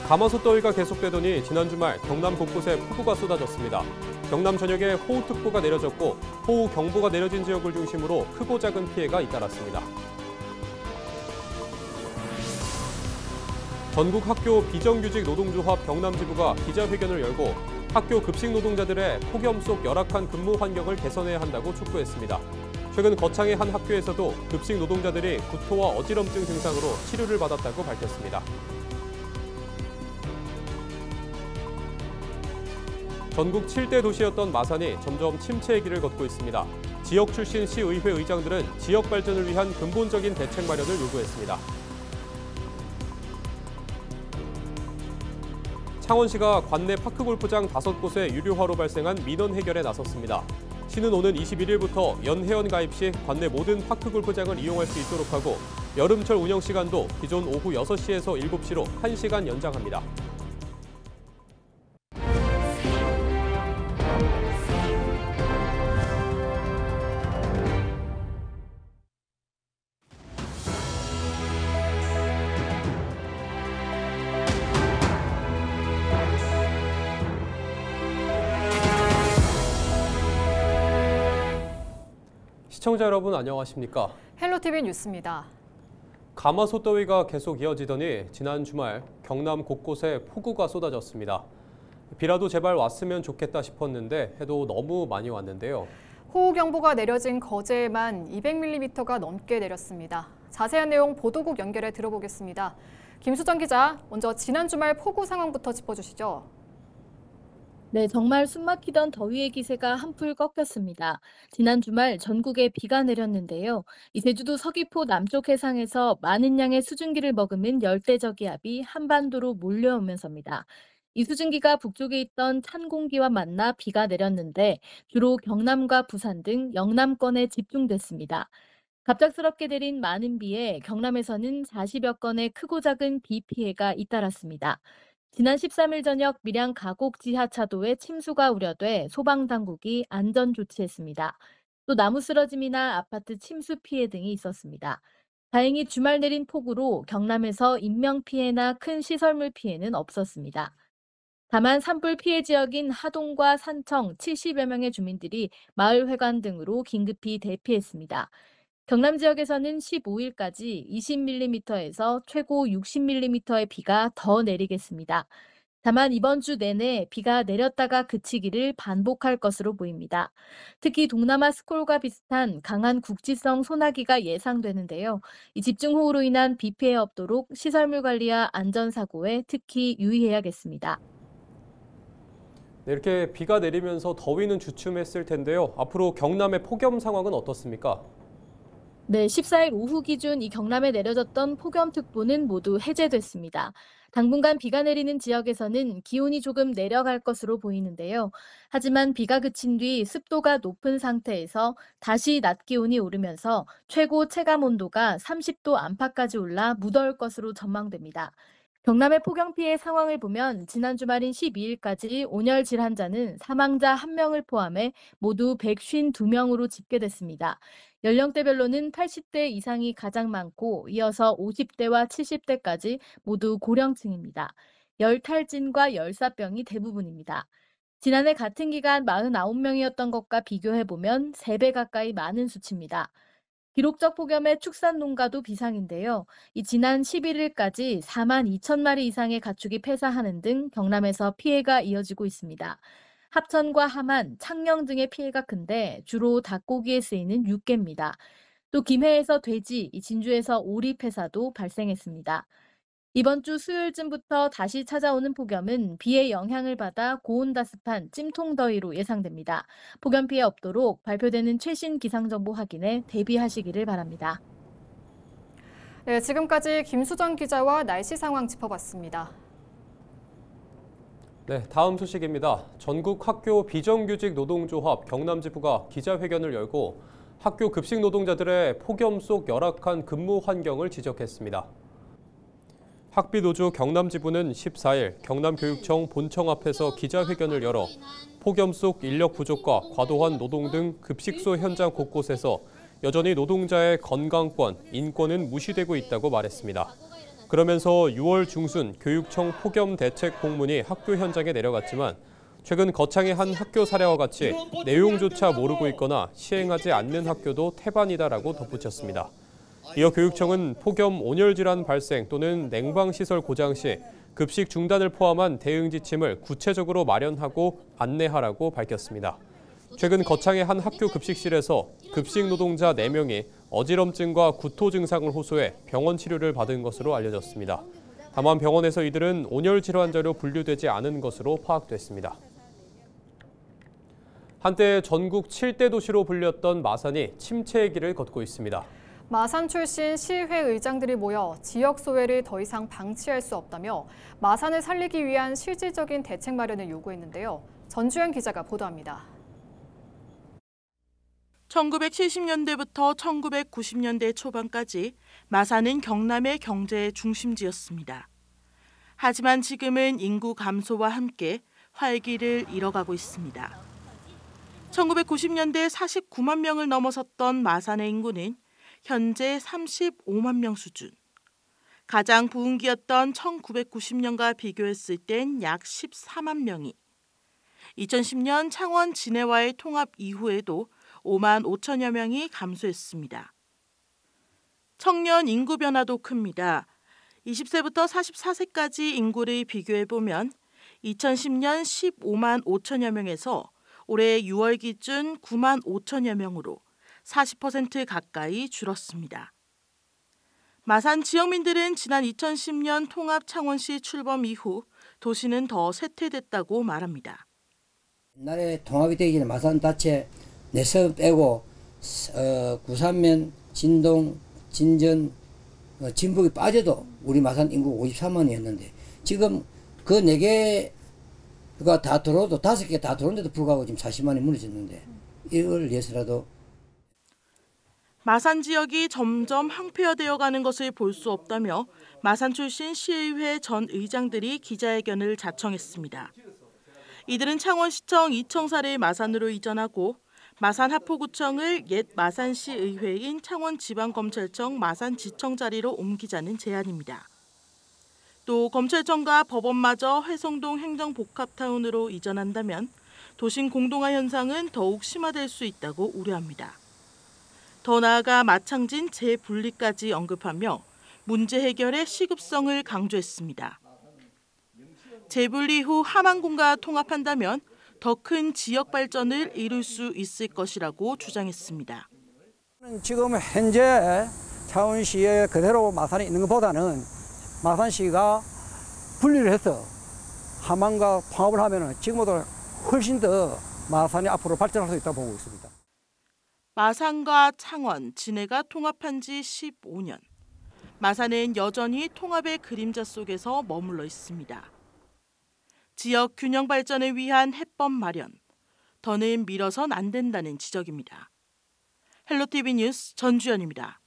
가마솥 더위가 계속되더니 지난 주말 경남 곳곳에 폭우가 쏟아졌습니다. 경남 전역에 호우특보가 내려졌고 호우경보가 내려진 지역을 중심으로 크고 작은 피해가 잇따랐습니다. 전국 학교 비정규직 노동조합 경남지부가 기자회견을 열고 학교 급식 노동자들의 폭염 속 열악한 근무 환경을 개선해야 한다고 촉구했습니다. 최근 거창의 한 학교에서도 급식 노동자들이 구토와 어지럼증 증상으로 치료를 받았다고 밝혔습니다. 전국 7대 도시였던 마산이 점점 침체의 길을 걷고 있습니다. 지역 출신 시의회 의장들은 지역 발전을 위한 근본적인 대책 마련을 요구했습니다. 창원시가 관내 파크골프장 5곳에 유료화로 발생한 민원 해결에 나섰습니다. 시는 오는 21일부터 연회원 가입 시 관내 모든 파크골프장을 이용할 수 있도록 하고 여름철 운영 시간도 기존 오후 6시에서 7시로 1시간 연장합니다. 시청자 여러분 안녕하십니까? 헬로티비 뉴스입니다. 가마솥 더위가 계속 이어지더니 지난 주말 경남 곳곳에 폭우가 쏟아졌습니다. 비라도 제발 왔으면 좋겠다 싶었는데 해도 너무 많이 왔는데요. 호우경보가 내려진 거제에만 200mm가 넘게 내렸습니다. 자세한 내용 보도국 연결해 들어보겠습니다. 김수정 기자, 먼저 지난 주말 폭우 상황부터 짚어주시죠. 네, 정말 숨막히던 더위의 기세가 한풀 꺾였습니다. 지난 주말 전국에 비가 내렸는데요. 이 제주도 서귀포 남쪽 해상에서 많은 양의 수증기를 머금은 열대저기압이 한반도로 몰려오면서입니다. 이 수증기가 북쪽에 있던 찬 공기와 만나 비가 내렸는데 주로 경남과 부산 등 영남권에 집중됐습니다. 갑작스럽게 내린 많은 비에 경남에서는 40여 건의 크고 작은 비 피해가 잇따랐습니다. 지난 13일 저녁 밀양 가곡 지하차도에 침수가 우려돼 소방당국이 안전 조치했습니다. 또 나무 쓰러짐이나 아파트 침수 피해 등이 있었습니다. 다행히 주말 내린 폭우로 경남에서 인명피해나 큰 시설물 피해는 없었습니다. 다만 산불 피해 지역인 하동과 산청 70여 명의 주민들이 마을회관 등으로 긴급히 대피했습니다. 경남 지역에서는 15일까지 20mm에서 최고 60mm의 비가 더 내리겠습니다. 다만 이번 주 내내 비가 내렸다가 그치기를 반복할 것으로 보입니다. 특히 동남아 스콜과 비슷한 강한 국지성 소나기가 예상되는데요. 이 집중호우로 인한 비 피해 없도록 시설물 관리와 안전사고에 특히 유의해야겠습니다. 네, 이렇게 비가 내리면서 더위는 주춤했을 텐데요. 앞으로 경남의 폭염 상황은 어떻습니까? 네, 14일 오후 기준 이 경남에 내려졌던 폭염특보는 모두 해제됐습니다. 당분간 비가 내리는 지역에서는 기온이 조금 내려갈 것으로 보이는데요. 하지만 비가 그친 뒤 습도가 높은 상태에서 다시 낮 기온이 오르면서 최고 체감 온도가 30도 안팎까지 올라 무더울 것으로 전망됩니다. 경남의 폭염 피해 상황을 보면 지난 주말인 12일까지 온열 질환자는 사망자 1명을 포함해 모두 152명으로 집계됐습니다. 연령대별로는 80대 이상이 가장 많고 이어서 50대와 70대까지 모두 고령층입니다. 열탈진과 열사병이 대부분입니다. 지난해 같은 기간 49명이었던 것과 비교해보면 3배 가까이 많은 수치입니다. 기록적 폭염에 축산 농가도 비상인데요. 이 지난 11일까지 4만 2천 마리 이상의 가축이 폐사하는 등 경남에서 피해가 이어지고 있습니다. 합천과 함안, 창녕 등의 피해가 큰데 주로 닭고기에 쓰이는 육개입니다. 또 김해에서 돼지, 진주에서 오리 폐사도 발생했습니다. 이번 주 수요일쯤부터 다시 찾아오는 폭염은 비의 영향을 받아 고온다습한 찜통더위로 예상됩니다. 폭염 피해 없도록 발표되는 최신 기상정보 확인에 대비하시기를 바랍니다. 네, 지금까지 김수정 기자와 날씨 상황 짚어봤습니다. 네, 다음 소식입니다. 전국 학교 비정규직 노동조합 경남지부가 기자회견을 열고 학교 급식 노동자들의 폭염 속 열악한 근무 환경을 지적했습니다. 학비노조 경남지부는 14일 경남교육청 본청 앞에서 기자회견을 열어 폭염 속 인력 부족과 과도한 노동 등 급식소 현장 곳곳에서 여전히 노동자의 건강권, 인권은 무시되고 있다고 말했습니다. 그러면서 6월 중순 교육청 폭염 대책 공문이 학교 현장에 내려갔지만 최근 거창의 한 학교 사례와 같이 내용조차 모르고 있거나 시행하지 않는 학교도 태반이다라고 덧붙였습니다. 이어 교육청은 폭염 온열 질환 발생 또는 냉방시설 고장 시 급식 중단을 포함한 대응 지침을 구체적으로 마련하고 안내하라고 밝혔습니다. 최근 거창의 한 학교 급식실에서 급식 노동자 4명이 어지럼증과 구토 증상을 호소해 병원 치료를 받은 것으로 알려졌습니다. 다만 병원에서 이들은 온열 질환자로 분류되지 않은 것으로 파악됐습니다. 한때 전국 7대 도시로 불렸던 마산이 침체의 길을 걷고 있습니다. 마산 출신 시의회 의장들이 모여 지역 소외를 더 이상 방치할 수 없다며 마산을 살리기 위한 실질적인 대책 마련을 요구했는데요. 전주현 기자가 보도합니다. 1970년대부터 1990년대 초반까지 마산은 경남의 경제의 중심지였습니다. 하지만 지금은 인구 감소와 함께 활기를 잃어가고 있습니다. 1990년대 49만 명을 넘어섰던 마산의 인구는 현재 35만 명 수준. 가장 부흥기였던 1990년과 비교했을 땐 약 14만 명이. 2010년 창원 진해와의 통합 이후에도 5만 5천여 명이 감소했습니다. 청년 인구 변화도 큽니다. 20세부터 44세까지 인구를 비교해보면 2010년 15만 5천여 명에서 올해 6월 기준 9만 5천여 명으로 40% 가까이 줄었습니다. 마산 지역민들은 지난 2010년 통합 창원시 출범 이후 도시는 더 쇠퇴됐다고 말합니다. 옛날에 통합이 되기 전에 마산 자체 내서 빼고 구산면, 진동, 진전, 진북이 빠져도 우리 마산 인구 53만이었는데 지금 그 4개가 다 들어도 5개 다 들어온데도 불구하고 지금 40만이 무너졌는데 이걸 위해서라도 마산 지역이 점점 황폐화되어 가는 것을 볼 수 없다며 마산 출신 시의회 전 의장들이 기자회견을 자청했습니다. 이들은 창원시청 이청사를 마산으로 이전하고 마산 하포구청을 옛 마산시 의회인 창원지방검찰청 마산지청 자리로 옮기자는 제안입니다. 또 검찰청과 법원마저 회성동 행정복합타운으로 이전한다면 도심 공동화 현상은 더욱 심화될 수 있다고 우려합니다. 더 나아가 마창진 재분리까지 언급하며 문제 해결의 시급성을 강조했습니다. 재분리 후 함안군과 통합한다면 더 큰 지역 발전을 이룰 수 있을 것이라고 주장했습니다. 지금 현재 창원시에 그대로 마산에 있는 것보다는 마산시가 분리를 해서 함안과 통합을 하면 지금보다 훨씬 더 마산이 앞으로 발전할 수 있다고 보고 있습니다. 마산과 창원, 진해가 통합한 지 15년. 마산은 여전히 통합의 그림자 속에서 머물러 있습니다. 지역 균형 발전을 위한 해법 마련, 더는 미뤄선 안 된다는 지적입니다. 헬로티비 뉴스 전주현입니다.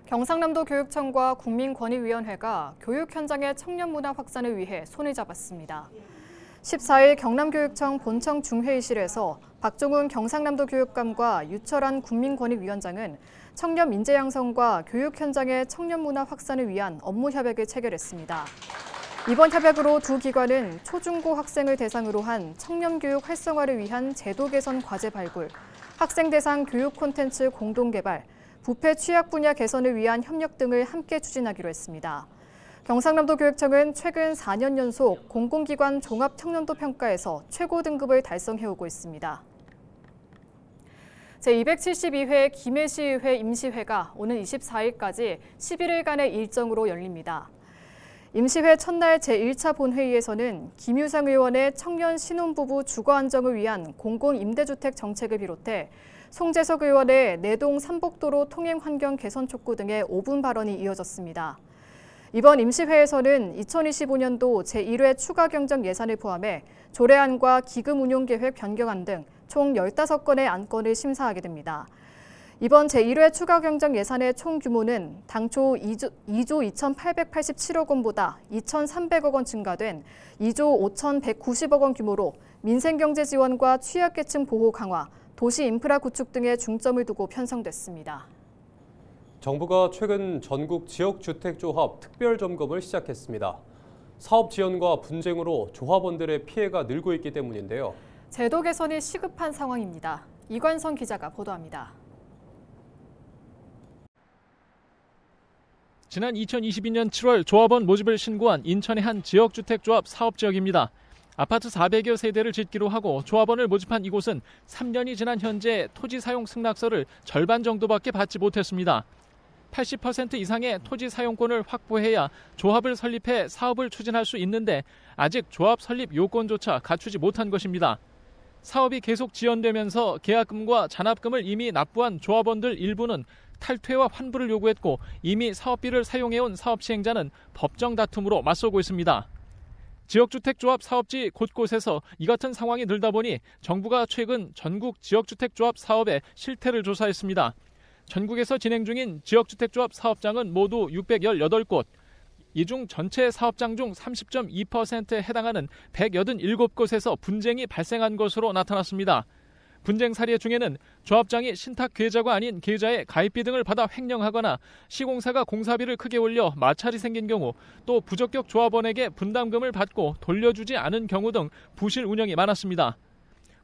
경상남도 교육청과 국민권익위원회가 교육 현장의 청년 문화 확산을 위해 손을 잡았습니다. 14일 경남교육청 본청 중회의실에서 박종훈 경상남도 교육감과 유철한 국민권익위원장은 청년 민재 양성과 교육 현장의 청년 문화 확산을 위한 업무 협약을 체결했습니다. 이번 협약으로 두 기관은 초중고 학생을 대상으로 한 청년 교육 활성화를 위한 제도 개선 과제 발굴, 학생 대상 교육 콘텐츠 공동 개발, 부패 취약 분야 개선을 위한 협력 등을 함께 추진하기로 했습니다. 경상남도 교육청은 최근 4년 연속 공공기관 종합청년도 평가에서 최고 등급을 달성해오고 있습니다. 제272회 김해시의회 임시회가 오는 24일까지 11일간의 일정으로 열립니다. 임시회 첫날 제1차 본회의에서는 김유상 의원의 청년 신혼부부 주거 안정을 위한 공공임대주택 정책을 비롯해 송재석 의원의 내동 삼복도로 통행 환경 개선 촉구 등의 5분 발언이 이어졌습니다. 이번 임시회에서는 2025년도 제1회 추가 경정 예산을 포함해 조례안과 기금 운용 계획 변경안 등 총 15건의 안건을 심사하게 됩니다. 이번 제1회 추가 경정 예산의 총 규모는 당초 2조 2,887억 원보다 2,300억 원 증가된 2조 5,190억 원 규모로 민생경제 지원과 취약계층 보호 강화, 도시 인프라 구축 등에 중점을 두고 편성됐습니다. 정부가 최근 전국 지역주택조합 특별점검을 시작했습니다. 사업 지연과 분쟁으로 조합원들의 피해가 늘고 있기 때문인데요. 제도 개선이 시급한 상황입니다. 이관성 기자가 보도합니다. 지난 2022년 7월 조합원 모집을 신고한 인천의 한 지역주택조합 사업지역입니다. 아파트 400여 세대를 짓기로 하고 조합원을 모집한 이곳은 3년이 지난 현재 토지 사용 승낙서를 절반 정도밖에 받지 못했습니다. 80% 이상의 토지 사용권을 확보해야 조합을 설립해 사업을 추진할 수 있는데 아직 조합 설립 요건조차 갖추지 못한 것입니다. 사업이 계속 지연되면서 계약금과 잔압금을 이미 납부한 조합원들 일부는 탈퇴와 환불을 요구했고 이미 사업비를 사용해온 사업 시행자는 법정 다툼으로 맞서고 있습니다. 지역주택조합 사업지 곳곳에서 이 같은 상황이 늘다 보니 정부가 최근 전국 지역주택조합 사업의 실태를 조사했습니다. 전국에서 진행 중인 지역주택조합 사업장은 모두 618곳, 이 중 전체 사업장 중 30.2%에 해당하는 187곳에서 분쟁이 발생한 것으로 나타났습니다. 분쟁 사례 중에는 조합장이 신탁 계좌가 아닌 계좌에 가입비 등을 받아 횡령하거나 시공사가 공사비를 크게 올려 마찰이 생긴 경우, 또 부적격 조합원에게 분담금을 받고 돌려주지 않은 경우 등 부실 운영이 많았습니다.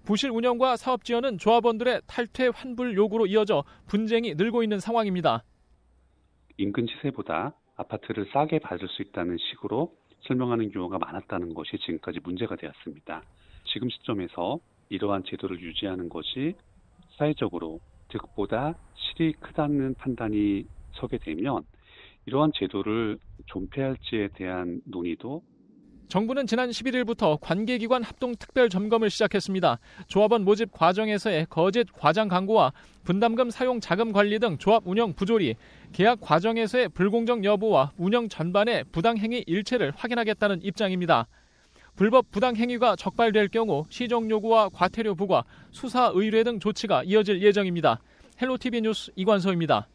부실 운영과 사업 지연은 조합원들의 탈퇴 환불 요구로 이어져 분쟁이 늘고 있는 상황입니다. 인근 시세보다 아파트를 싸게 받을 수 있다는 식으로 설명하는 경우가 많았다는 것이 지금까지 문제가 되었습니다. 지금 시점에서 이러한 제도를 유지하는 것이 사회적으로 득보다 실이 크다는 판단이 서게 되면 이러한 제도를 존폐할지에 대한 논의도 정부는 지난 11일부터 관계기관 합동 특별 점검을 시작했습니다. 조합원 모집 과정에서의 거짓 과장 광고와 분담금 사용 자금 관리 등 조합 운영 부조리, 계약 과정에서의 불공정 여부와 운영 전반의 부당행위 일체를 확인하겠다는 입장입니다. 불법 부당행위가 적발될 경우 시정 요구와 과태료 부과, 수사 의뢰 등 조치가 이어질 예정입니다. 헬로티비 뉴스 이관서입니다.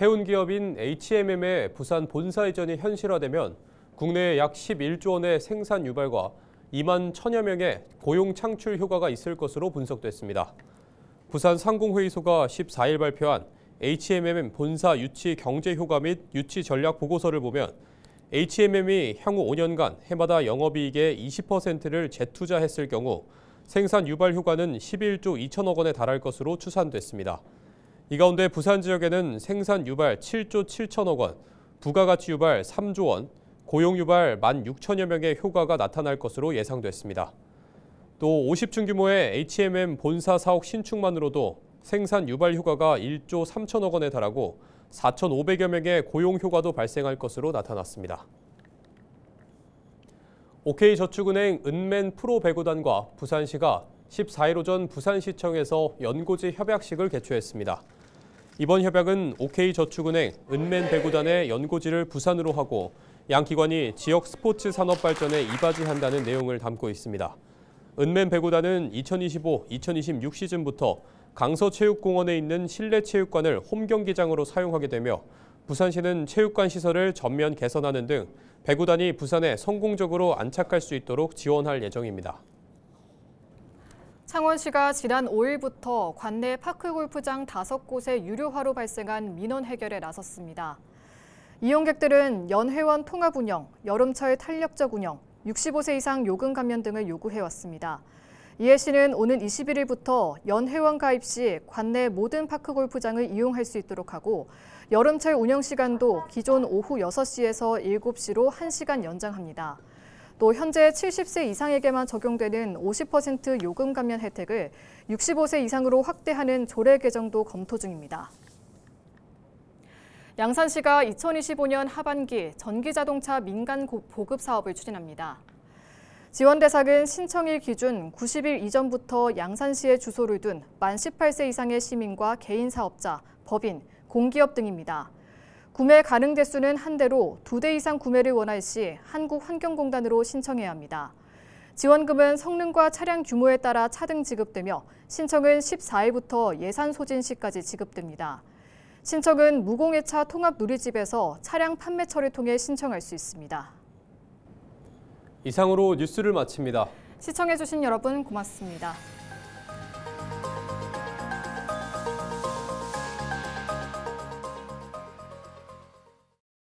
해운 기업인 HMM의 부산 본사 이전이 현실화되면 국내에 약 11조 원의 생산 유발과 2만 1천여 명의 고용 창출 효과가 있을 것으로 분석됐습니다. 부산 상공회의소가 14일 발표한 HMM 본사 유치 경제 효과 및 유치 전략 보고서를 보면 HMM이 향후 5년간 해마다 영업이익의 20%를 재투자했을 경우 생산 유발 효과는 11조 2천억 원에 달할 것으로 추산됐습니다. 이 가운데 부산 지역에는 생산 유발 7조 7천억 원, 부가가치 유발 3조 원, 고용 유발 16,000여 명의 효과가 나타날 것으로 예상됐습니다. 또 50층 규모의 HMM 본사 사옥 신축만으로도 생산 유발 효과가 1조 3천억 원에 달하고 4,500여 명의 고용 효과도 발생할 것으로 나타났습니다. OK저축은행 은맨 프로 배구단과 부산시가 14일 오전 부산시청에서 연고지 협약식을 개최했습니다. 이번 협약은 OK저축은행 은맨 배구단의 연고지를 부산으로 하고 양 기관이 지역 스포츠 산업 발전에 이바지한다는 내용을 담고 있습니다. 은맨 배구단은 2025-2026 시즌부터 강서체육공원에 있는 실내 체육관을 홈경기장으로 사용하게 되며 부산시는 체육관 시설을 전면 개선하는 등 배구단이 부산에 성공적으로 안착할 수 있도록 지원할 예정입니다. 창원시가 지난 5일부터 관내 파크골프장 5곳의 유료화로 발생한 민원 해결에 나섰습니다. 이용객들은 연회원 통합 운영, 여름철 탄력적 운영, 65세 이상 요금 감면 등을 요구해왔습니다. 이에 시는 오는 21일부터 연회원 가입 시 관내 모든 파크골프장을 이용할 수 있도록 하고 여름철 운영 시간도 기존 오후 6시에서 7시로 1시간 연장합니다. 또 현재 70세 이상에게만 적용되는 50% 요금 감면 혜택을 65세 이상으로 확대하는 조례 개정도 검토 중입니다. 양산시가 2025년 하반기 전기자동차 민간 보급 사업을 추진합니다. 지원 대상은 신청일 기준 90일 이전부터 양산시에 주소를 둔 만 18세 이상의 시민과 개인 사업자, 법인, 공기업 등입니다. 구매 가능 대수는 한 대로 2대 이상 구매를 원할 시 한국환경공단으로 신청해야 합니다. 지원금은 성능과 차량 규모에 따라 차등 지급되며 신청은 14일부터 예산 소진 시까지 지급됩니다. 신청은 무공해차 통합 누리집에서 차량 판매처를 통해 신청할 수 있습니다. 이상으로 뉴스를 마칩니다. 시청해주신 여러분 고맙습니다.